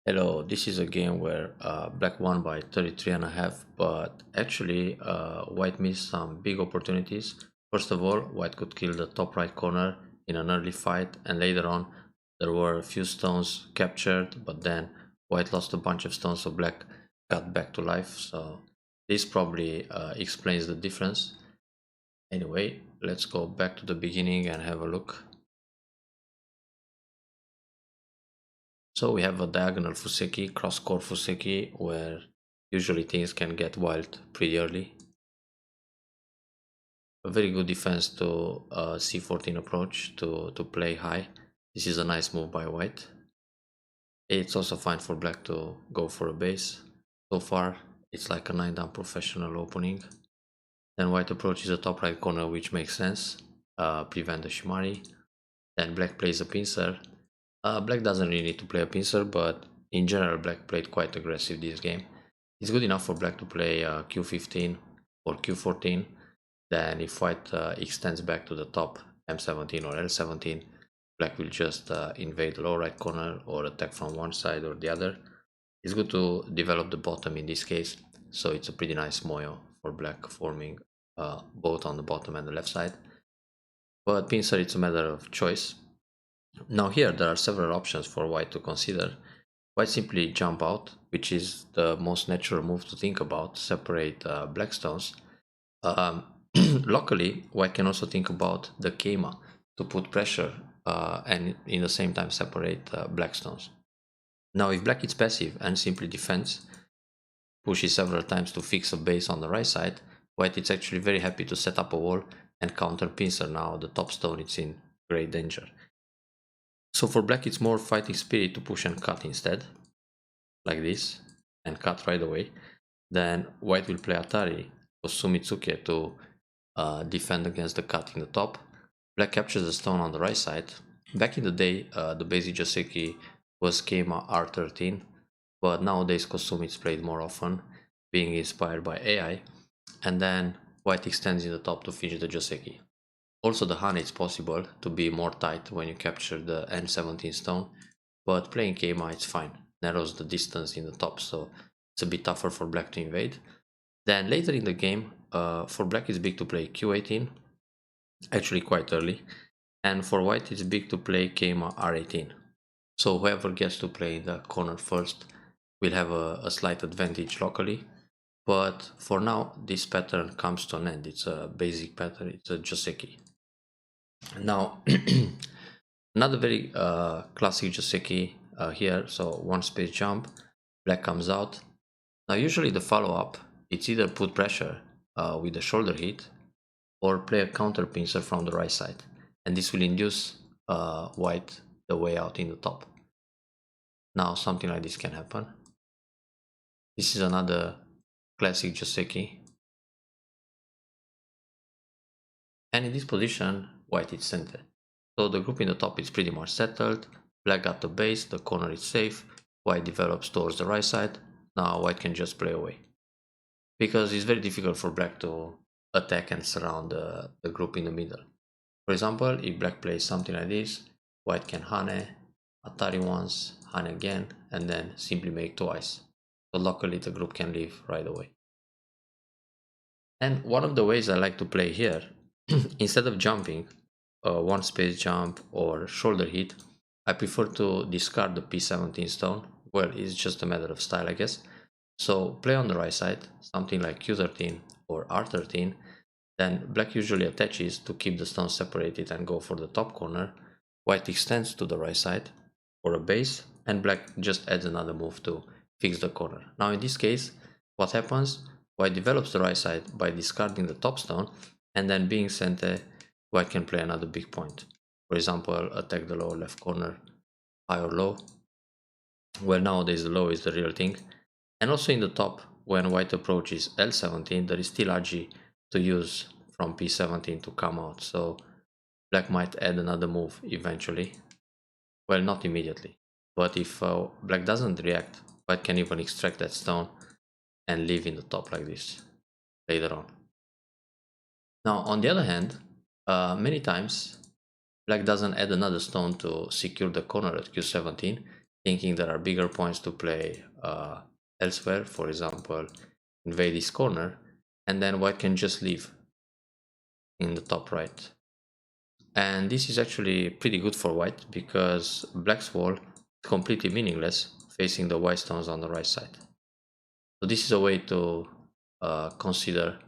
Hello, this is a game where black won by 33.5, but actually white missed some big opportunities. First of all, white could kill the top right corner in an early fight, and later on there were a few stones captured, but then white lost a bunch of stones, so black got back to life. So this probably explains the difference. Anyway, let's go back to the beginning and have a look. So we have a diagonal Fuseki, cross-core Fuseki, where usually things can get wild pretty early. A very good defense to C14 approach to play high. This is a nice move by white. It's also fine for black to go for a base. So far, it's like a 9 down professional opening. Then white approaches the top right corner, which makes sense. Prevent the Shimari. Then black plays a pincer. Black doesn't really need to play a pincer, but in general black played quite aggressive this game. It's good enough for black to play Q15 or Q14. Then if white extends back to the top M17 or L17, black will just invade the lower right corner or attack from one side or the other. It's good to develop the bottom in this case, so it's a pretty nice moyo for black, forming both on the bottom and the left side. But pincer, it's a matter of choice. Now here there are several options for white to consider. White simply jump out, which is the most natural move to think about, separate black stones. Um, Locally, white can also think about the Keima to put pressure and in the same time separate black stones. Now if black is passive and simply defends, pushes several times to fix a base on the right side, white is actually very happy to set up a wall and counter pincer. Now the top stone is in great danger. So for black it's more fighting spirit to push and cut instead, like this, and cut right away. Then white will play Atari or Sumitsuke to defend against the cut in the top. Black captures the stone on the right side. Back in the day, the basic Joseki was Keima R13, but nowadays Kosumi is played more often, being inspired by AI, and then white extends in the top to finish the Joseki. Also the Hane is possible to be more tight when you capture the N17 stone, but playing Keima it's fine, narrows the distance in the top, so it's a bit tougher for black to invade. Then later in the game, for black it's big to play Q18, actually quite early, and for white it's big to play Keima R18. So whoever gets to play the corner first will have a slight advantage locally, but for now this pattern comes to an end. It's a basic pattern, it's a Joseki. Now another very classic Joseki here, so one space jump, black comes out. Now usually the follow-up, it's either put pressure with the shoulder hit or play a counter pincer from the right side, and this will induce white the way out in the top. Now something like this can happen. This is another classic Joseki, and in this position white is center. So the group in the top is pretty much settled. Black got the base, the corner is safe, white develops towards the right side. Now white can just play away, because it's very difficult for black to attack and surround the group in the middle. For example, if black plays something like this, white can Hane, Atari once, Hane again, and then simply make twice. So luckily the group can leave right away. And one of the ways I like to play here, instead of jumping, one space jump or shoulder hit, I prefer to discard the P17 stone. Well, it's just a matter of style, I guess. So play on the right side, something like Q13 or R13, then black usually attaches to keep the stones separated and go for the top corner. White extends to the right side for a base, and black just adds another move to fix the corner. Now in this case, what happens? White develops the right side by discarding the top stone, and then being center, white can play another big point. For example, attack the lower left corner, high or low. Well, nowadays the low is the real thing. And also in the top, when white approaches L17, there is still RG to use from P17 to come out. So black might add another move eventually. Well, not immediately. But if black doesn't react, white can even extract that stone and leave in the top like this later on. Now, on the other hand, many times black doesn't add another stone to secure the corner at Q17. thinking there are bigger points to play elsewhere, for example, invade this corner, and then white can just leave in the top right. And this is actually pretty good for white because black's wall is completely meaningless facing the white stones on the right side. So this is a way to consider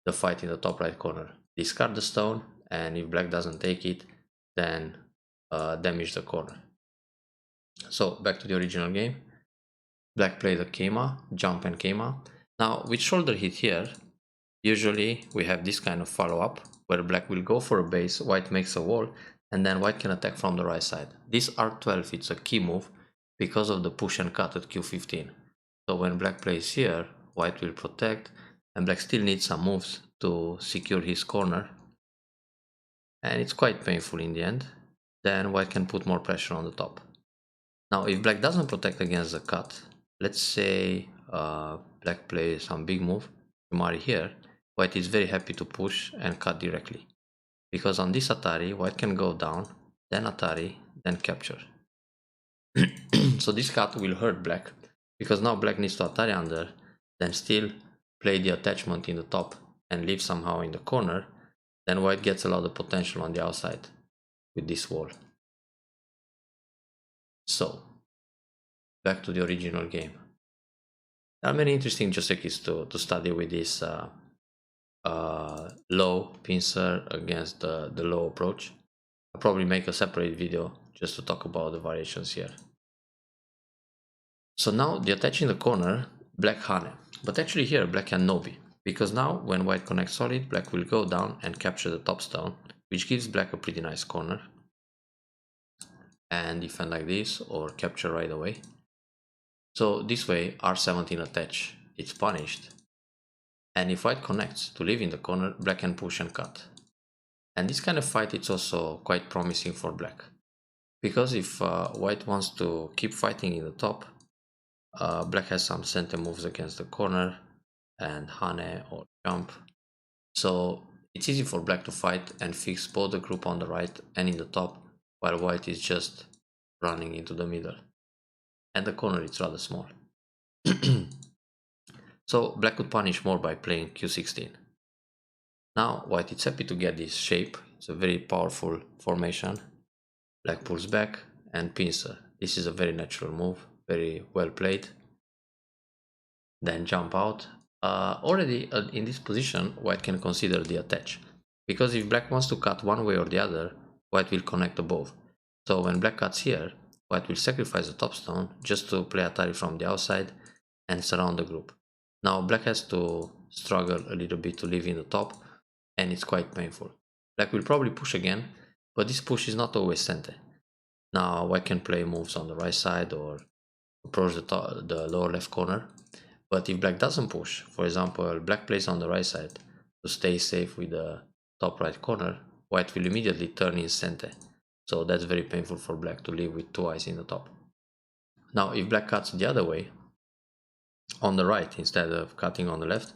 the fight in the top right corner. Discard the stone, and if black doesn't take it, then damage the corner. So back to the original game. Black played a Keima, jump and Keima. Now with shoulder hit here, usually we have this kind of follow-up where black will go for a base, white makes a wall, and then white can attack from the right side. This R12, it's a key move because of the push and cut at Q15. So when black plays here, white will protect, and black still needs some moves to secure his corner. And it's quite painful in the end. Then white can put more pressure on the top. Now if black doesn't protect against the cut, let's say black plays some big move, Mari here, white is very happy to push and cut directly. Because on this Atari, white can go down, then Atari, then capture. So this cut will hurt black, because now black needs to Atari under, then still play the attachment in the top and leave somehow in the corner, then white gets a lot of potential on the outside with this wall. So, back to the original game. There are many interesting josekis to study with this low pincer against the low approach. I'll probably make a separate video just to talk about the variations here. So now the attach in the corner, black Hane. But actually here black can Nobi. Because now when white connects solid, black will go down and capture the top stone, which gives black a pretty nice corner. And defend like this or capture right away. So this way R17 attach, it's punished. And if white connects to leave in the corner, black can push and cut. And this kind of fight, it's also quite promising for black. Because if white wants to keep fighting in the top, black has some center moves against the corner and Hane or jump. So it's easy for black to fight and fix both the group on the right and in the top, while white is just running into the middle. And the corner is rather small. So black could punish more by playing Q16. Now white is happy to get this shape. It's a very powerful formation. Black pulls back and pincer. This is a very natural move, very well played. Then jump out. Already in this position, white can consider the attach. Because if black wants to cut one way or the other, white will connect above. So when black cuts here, white will sacrifice the top stone just to play Atari from the outside and surround the group. Now black has to struggle a little bit to live in the top, and it's quite painful. Black will probably push again, but this push is not always center. Now white can play moves on the right side or approach the lower left corner. But if black doesn't push, for example, black plays on the right side to stay safe with the top right corner, white will immediately turn in center. So that's very painful for black to live with two eyes in the top. Now if black cuts the other way, on the right instead of cutting on the left,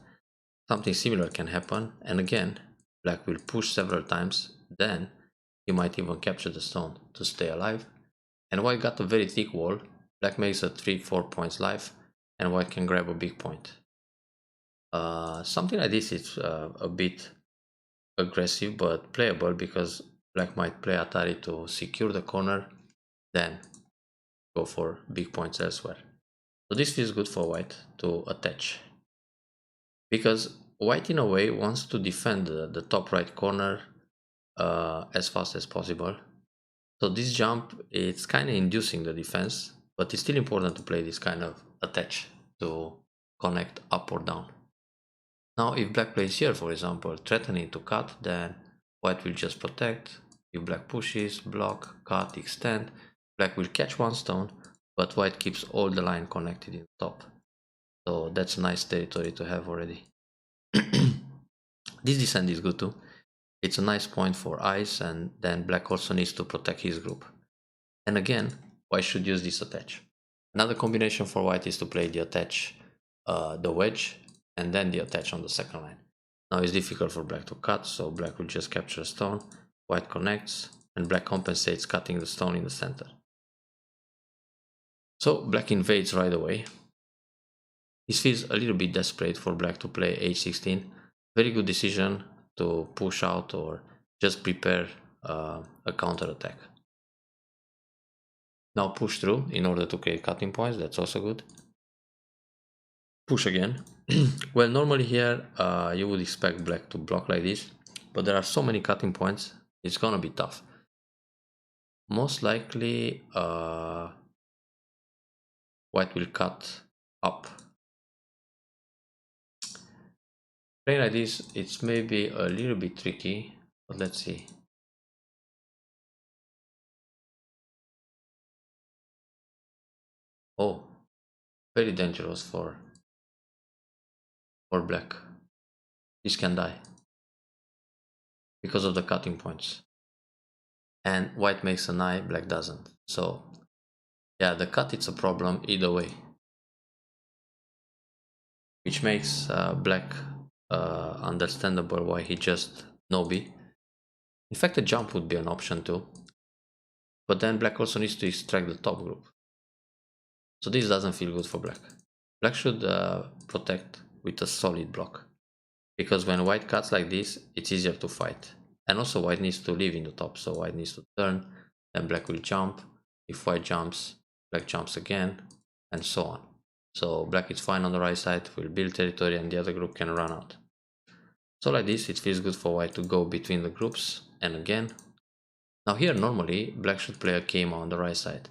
something similar can happen, and again black will push several times, then he might even capture the stone to stay alive, and white got a very thick wall. Black makes a 3-4 points life, and white can grab a big point. Something like this is a bit aggressive but playable, because black might play Atari to secure the corner, then go for big points elsewhere. So this feels good for white to attach, because white in a way wants to defend the top right corner as fast as possible. So this jump, it's kind of inducing the defense, but it's still important to play this kind of attach to connect up or down. Now if black plays here, for example, threatening to cut, then white will just protect. If black pushes, block, cut, extend, black will catch one stone, but white keeps all the line connected in the top. So that's a nice territory to have already. This descent is good too. It's a nice point for eyes, and then black also needs to protect his group. And again, white should use this attach. Another combination for white is to play the attach, the wedge, and then the attach on the second line. Now it's difficult for black to cut, so black will just capture a stone, white connects, and black compensates cutting the stone in the center. So black invades right away. This feels a little bit desperate for black to play h16. Very good decision to push out or just prepare a counter attack. Now push through in order to create cutting points. That's also good. Push again. Well, normally here you would expect black to block like this, but there are so many cutting points, it's gonna be tough. Most likely white will cut up. Playing like this, it's maybe a little bit tricky, but let's see. Oh, very dangerous for black. This can die because of the cutting points. And white makes an eye, black doesn't. So yeah, the cut it's a problem either way, which makes black understandable why he just no B. In fact, a jump would be an option too, but then black also needs to extract the top group. So this doesn't feel good for black. Black should protect with a solid block, because when white cuts like this, it's easier to fight. And also white needs to live in the top, so white needs to turn, then black will jump. If white jumps, black jumps again, and so on. So black is fine on the right side, will build territory, and the other group can run out. So like this, it feels good for white to go between the groups, and again. Now here, normally, black should play a Keima on the right side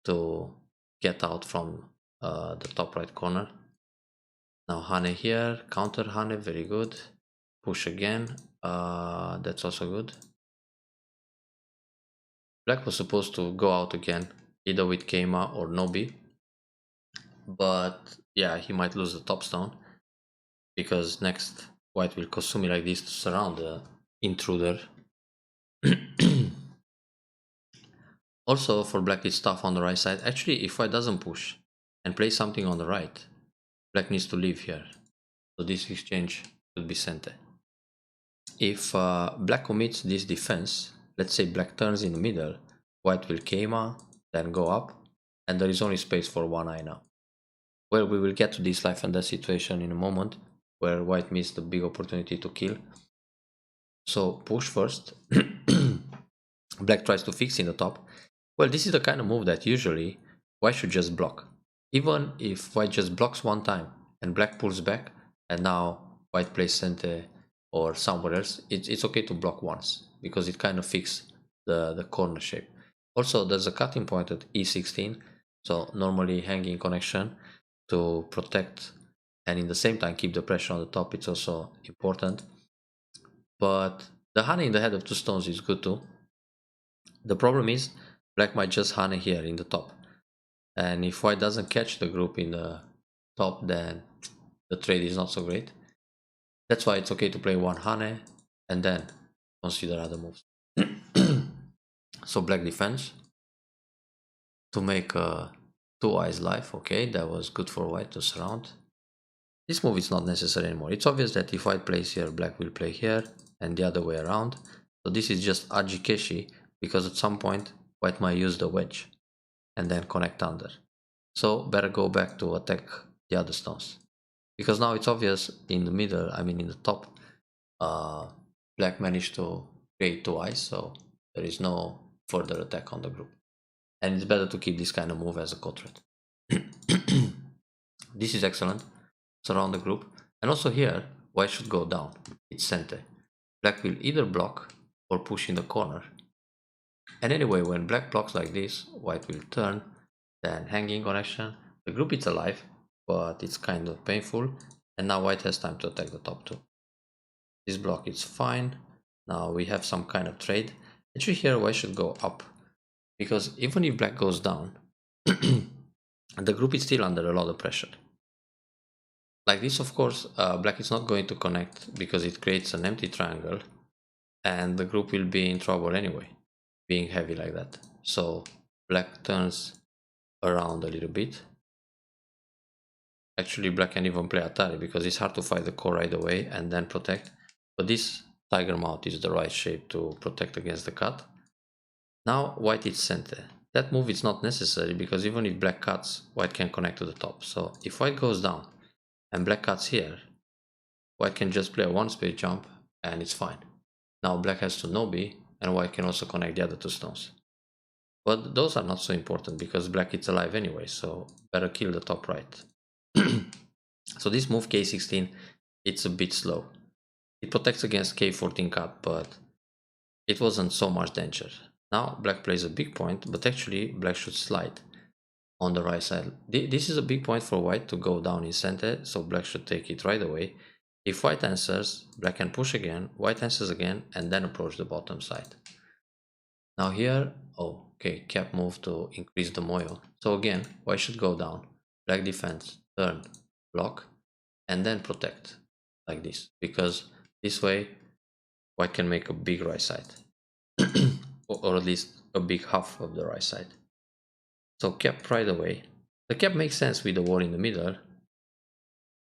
to get out from the top right corner. Now Hane here, counter Hane, very good. Push again, that's also good. Black was supposed to go out again, either with Keima or Nobi. But yeah, he might lose the top stone, because next white will Kosumi like this to surround the intruder. Also for black it's tough on the right side. Actually, if white doesn't push and play something on the right, black needs to leave here. So this exchange should be Sente. If black commits this defense, let's say black turns in the middle, white will Keima, then go up, and there is only space for one eye now. Well, we will get to this life and death situation in a moment, where white missed the big opportunity to kill. So push first. Black tries to fix in the top. Well, this is the kind of move that usually white should just block. Even if white just blocks one time and black pulls back, and now white plays Sente or somewhere else, it's okay to block once, because it kind of fixes the corner shape. Also, there's a cutting point at e16, so normally hanging connection to protect and in the same time keep the pressure on the top, it's also important. But the Hane in the head of two stones is good too. The problem is black might just Hane here in the top, and if white doesn't catch the group in the top, then the trade is not so great. That's why it's okay to play one Hane and then consider other moves. So black defense to make two eyes life. Okay, that was good for white to surround. This move is not necessary anymore. It's obvious that if white plays here, black will play here, and the other way around. So this is just Ajikeshi, because at some point white might use the wedge and then connect under. So better go back to attack the other stones, because now it's obvious in the middle, I mean in the top, black managed to create two eyes, so there is no further attack on the group. And it's better to keep this kind of move as a code threat. This is excellent. Surround the group. And also here, white should go down. It's Sente. Black will either block or push in the corner. And anyway, when black blocks like this, white will turn, then hanging connection. The group is alive, but it's kind of painful. And now white has time to attack the top two. This block is fine. Now we have some kind of trade. Actually here white should go up, because even if black goes down, the group is still under a lot of pressure. Like this, of course, black is not going to connect because it creates an empty triangle, and the group will be in trouble anyway, being heavy like that. So black turns around a little bit. Actually, black can even play Atari, because it's hard to fight the core right away and then protect. But this tiger mouth is the right shape to protect against the cut. Now white is Sente. that move is not necessary because even if black cuts, white can connect to the top. So if white goes down and black cuts here, white can just play a one space jump and it's fine. Now black has to no B and white can also connect the other two stones. But those are not so important because black is alive anyway, so better kill the top right. So this move k16, it's a bit slow. It protects against k14 cut, but it wasn't so much danger. Now black plays a big point, but actually black should slide on the right side. This is a big point for white to go down in center, so black should take it right away. If white answers, black can push again, white answers again, and then approach the bottom side. Now here, oh, okay, cap move to increase the moyo. So again, white should go down, black defense, turn, block, and then protect, like this. Because this way, white can make a big right side. or at least a big half of the right side. So cap right away. The cap makes sense with the wall in the middle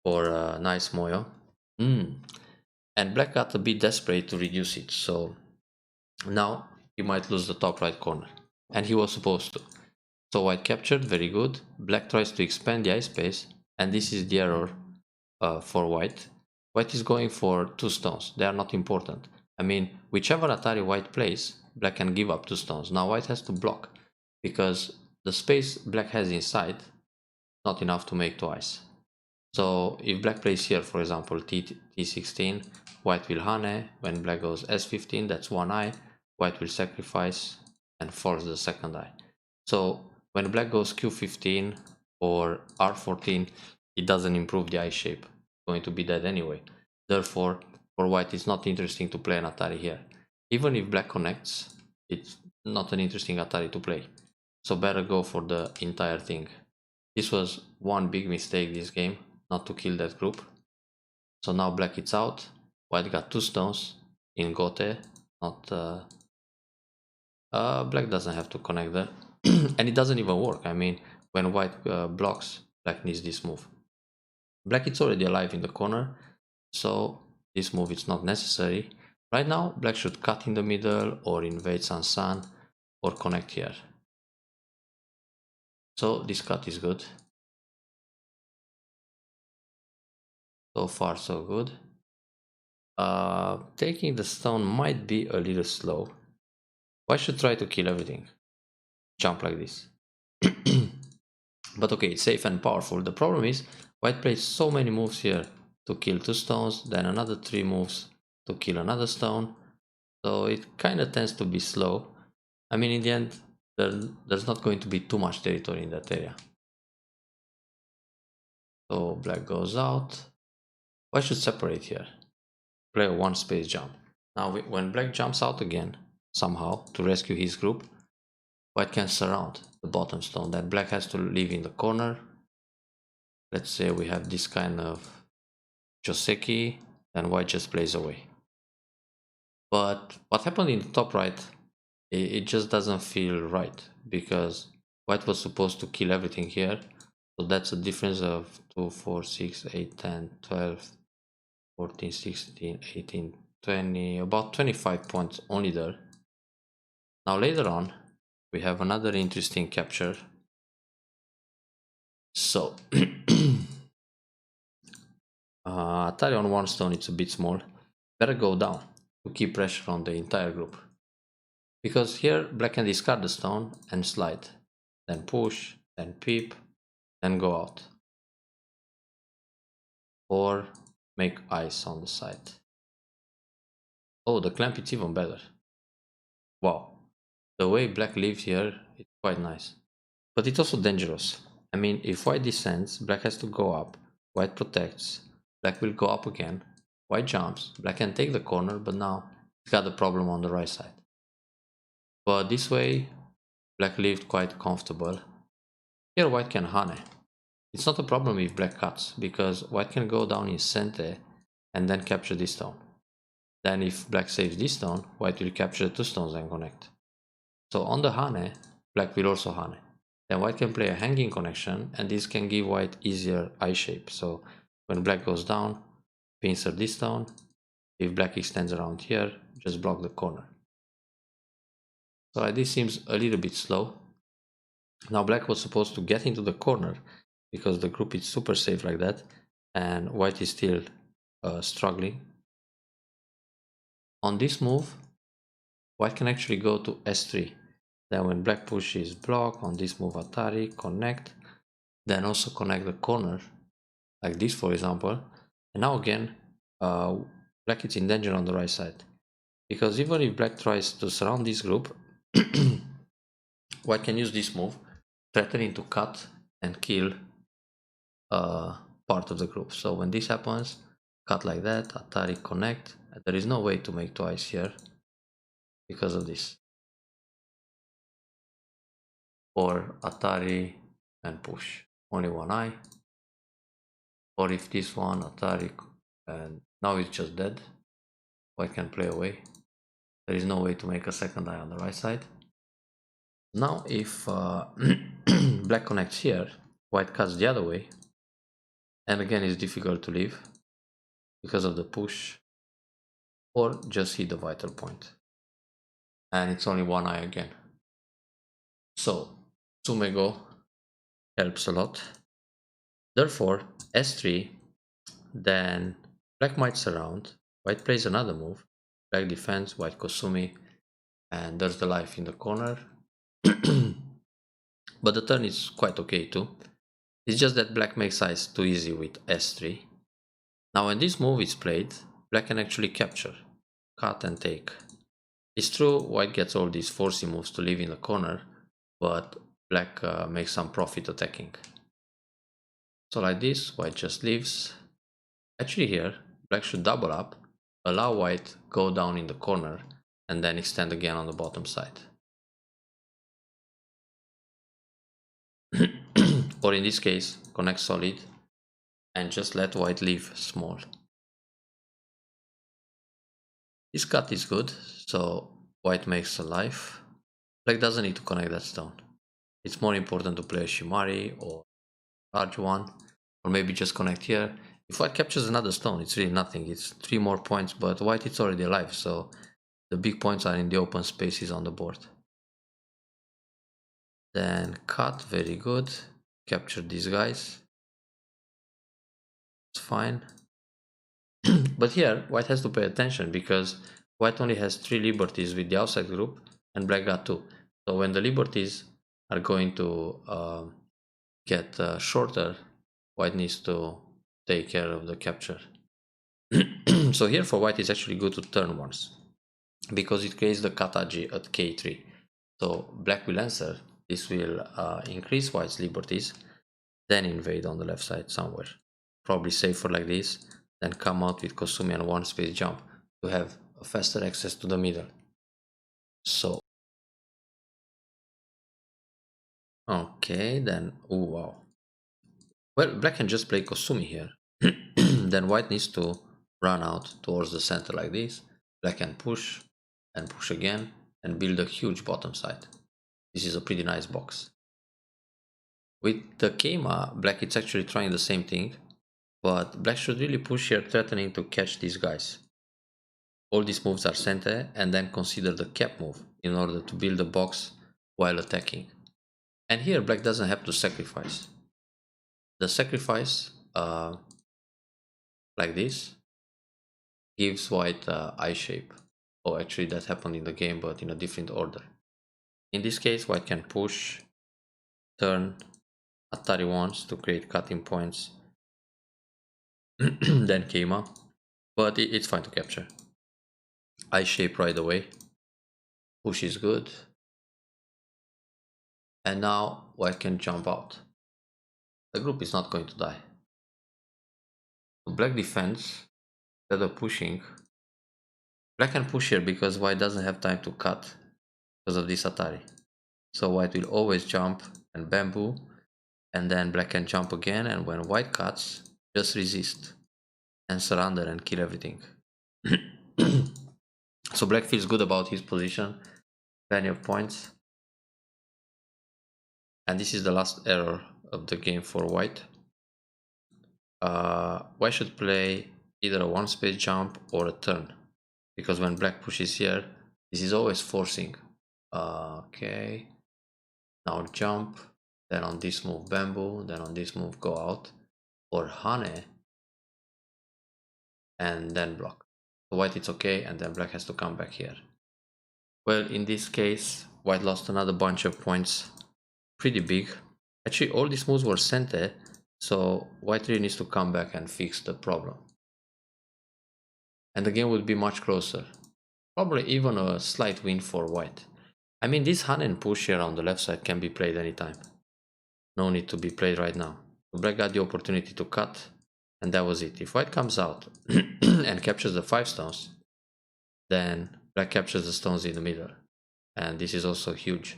for a nice moyo. And black got a bit desperate to reduce it, so now he might lose the top right corner, and he was supposed to. So white captured, very good. Black tries to expand the eye space, and this is the error for white. White is going for two stones. They are not important. I mean, whichever Atari white plays, black can give up two stones. Now white has to block, because the space black has inside is not enough to make twice. So if black plays here, for example, t16, white will hane. When black goes s15, that's one eye. White will sacrifice and force the second eye. So when black goes q15 or r14, it doesn't improve the eye shape. It's going to be dead anyway. Therefore, for white, it's not interesting to play an Atari here. Even if black connects, it's not an interesting Atari to play. So better go for the entire thing. This was one big mistake this game, not to kill that group. So now black is out. White got two stones in gote. Not black doesn't have to connect there. And it doesn't even work. I mean, when white blocks, black needs this move. Black is already alive in the corner, so this move is not necessary. Right now, black should cut in the middle or invade Sansan or connect here. So this cut is good. So far, so good. Taking the stone might be a little slow. Why should try to kill everything? Jump like this. But okay, it's safe and powerful. The problem is, white plays so many moves here to kill two stones, then another 3 moves to kill another stone. So it kind of tends to be slow. I mean, in the end, there's not going to be too much territory in that area. So black goes out. Why should separate here? Play a one space jump. Now, when black jumps out again, somehow, to rescue his group, white can surround the bottom stone. Then black has to leave in the corner. Let's say we have this kind of Joseki, then white just plays away. But what happened in the top right, it just doesn't feel right, because white was supposed to kill everything here. So that's a difference of 2, 4, 6, 8, 10, 12, 14, 16, 18, 20, about 25 points only there. Now later on, we have another interesting capture. So, Atari on one stone, it's a bit small. Better go down to keep pressure on the entire group. Because here, black can discard the stone and slide. Then push, then peep, then go out. Or make ice on the side. Oh, the clamp is even better. Wow. The way black lives here, it's quite nice. But it's also dangerous. I mean, if white descends, black has to go up. White protects. Black will go up again. White jumps. Black can take the corner, but now he's got a problem on the right side. But this way, black lived quite comfortable. Here white can hane. It's not a problem if black cuts, because white can go down in center and then capture this stone. Then if black saves this stone, white will capture the 2 stones and connect. So on the hane, black will also hane. Then white can play a hanging connection, and this can give white easier eye shape. So when black goes down, pincer this stone. If black extends around here, just block the corner. So this seems a little bit slow. Now black was supposed to get into the corner because the group is super safe like that, and white is still struggling. On this move, white can actually go to s3. Then when black pushes block, on this move Atari, connect, then also connect the corner, like this for example. And now again, black is in danger on the right side. Because even if black tries to surround this group, white can use this move, threatening to cut and kill part of the group. So when this happens, cut like that, Atari connect. There is no way to make twice here because of this. Or Atari and push. Only one eye. Or if this one, Atari, and now it's just dead. White can play away. There is no way to make a second eye on the right side. Now if black connects here, white cuts the other way. And again, it's difficult to leave because of the push, or just hit the vital point. And it's only one eye again. So Sumego helps a lot. Therefore, s3, then black might surround, white plays another move, black defends, white Kosumi, and there's the life in the corner. But the turn is quite okay too. It's just that black makes eyes too easy with s3. Now when this move is played, black can actually capture, cut and take. It's true, white gets all these forcing moves to live in the corner, but black makes some profit attacking. So like this, white just leaves. Actually here, black should double up, allow white go down in the corner, and then extend again on the bottom side. Or in this case, connect solid, and just let white leave small. This cut is good, so white makes a life. Black doesn't need to connect that stone. It's more important to play a Shimari or large one, or maybe just connect here. If white captures another stone, it's really nothing. It's 3 more points, but white is already alive, so the big points are in the open spaces on the board. Then cut, very good. Capture these guys. It's fine. But here, white has to pay attention because white only has 3 liberties with the outside group and black got 2. So when the liberties are going to get shorter, white needs to take care of the capture. So here for white it's actually good to turn once because it creates the kataji at k3. So black will answer. This will increase white's liberties, then invade on the left side somewhere. Probably safer like this, then come out with Kosumi and one space jump to have a faster access to the middle. So, okay, then, oh wow. Well, black can just play Kosumi here. Then white needs to run out towards the center like this. Black can push and push again and build a huge bottom side. This is a pretty nice box. With the Keima, black is actually trying the same thing, but black should really push here, threatening to catch these guys. All these moves are sente, and then consider the cap move in order to build a box while attacking. And here black doesn't have to sacrifice. The sacrifice, like this, gives white eye shape. Oh, actually that happened in the game, but in a different order. In this case, white can push, turn, Atari once to create cutting points, then Keima, but it's fine to capture. Eye shape right away. Push is good. And now white can jump out. The group is not going to die. Black defends, instead of pushing. Black can push here because white doesn't have time to cut because of this Atari. So white will always jump and bamboo, and then black can jump again, and when white cuts, just resist and surrender and kill everything. So black feels good about his position, plenty of points. And this is the last error of the game for white. White should play either a one space jump or a turn, because when black pushes here, this is always forcing. Okay, now jump, then on this move bamboo, then on this move go out, or honey, and then block. So white it's okay, and then black has to come back here. Well, in this case, white lost another bunch of points, pretty big. Actually, all these moves were sente, so white really needs to come back and fix the problem. And the game would be much closer. Probably even a slight win for white. I mean, this hand and push here on the left side can be played anytime. No need to be played right now. Black got the opportunity to cut, and that was it. If white comes out and captures the 5 stones, then black captures the stones in the middle. And this is also huge.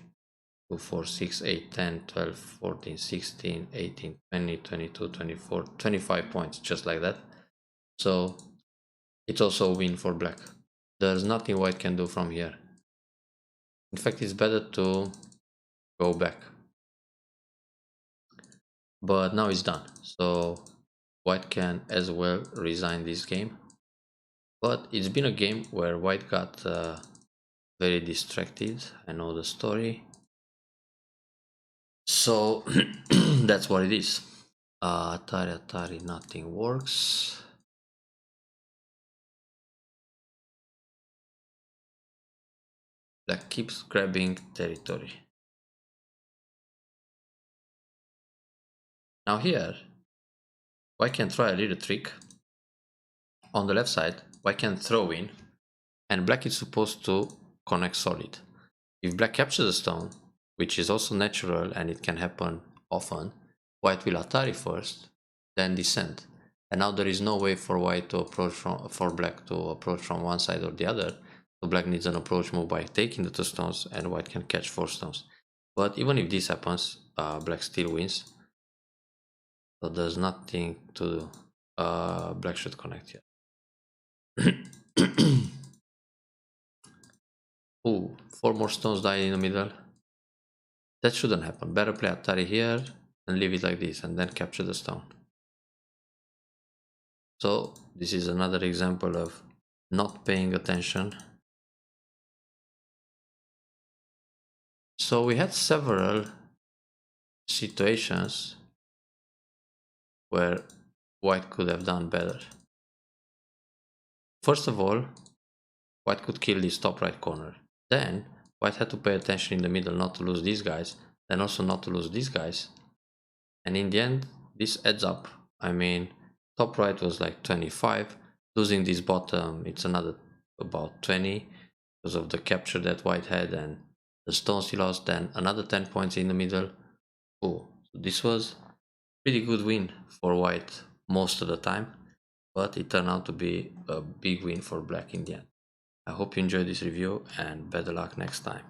2, 4, 6, 8, 10, 12, 14, 16, 18, 20, 22, 24, 25 points, just like that. So it's also a win for black. There's nothing white can do from here. In fact, it's better to go back. But now it's done. So white can as well resign this game. But it's been a game where white got very distracted. I know the story. So that's what it is. Atari, nothing works. Black keeps grabbing territory. Now here, white can try a little trick. On the left side, white can throw in, and black is supposed to connect solid. If black captures a stone, which is also natural and it can happen often, white will Atari first, then descend. And now there is no way for white to approach for black to approach from one side or the other. So black needs an approach move by taking the 2 stones, and white can catch 4 stones. But even if this happens, black still wins. So there's nothing to do. Black should connect here. Ooh, 4 more stones died in the middle. That shouldn't happen. Better play Atari here and leave it like this and then capture the stone. So this is another example of not paying attention. So we had several situations where white could have done better. First of all, white could kill this top right corner. Then white had to pay attention in the middle not to lose these guys, then also not to lose these guys. And in the end, this adds up. I mean, top right was like 25. Losing this bottom, it's another about 20 because of the capture that white had and the stones he lost. Then another 10 points in the middle. Oh, so this was pretty good win for white most of the time, but it turned out to be a big win for black in the end. I hope you enjoyed this review and better luck next time.